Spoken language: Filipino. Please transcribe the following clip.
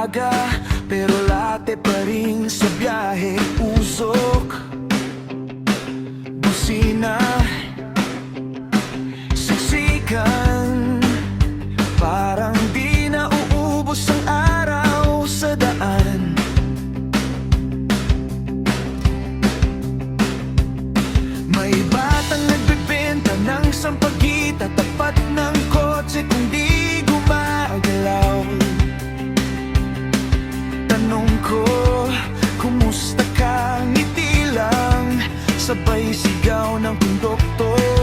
maaga, pero late pa rin sa biyahe. Usok, busina, siksikan, parang di na uubos ang araw sa daan. May batang nagbebenta ng sampagita, tapat ng kotse kung di gumagalaw. Tanong ko, kumusta ka? Ngiti lang, sabay sigaw ng konduktor.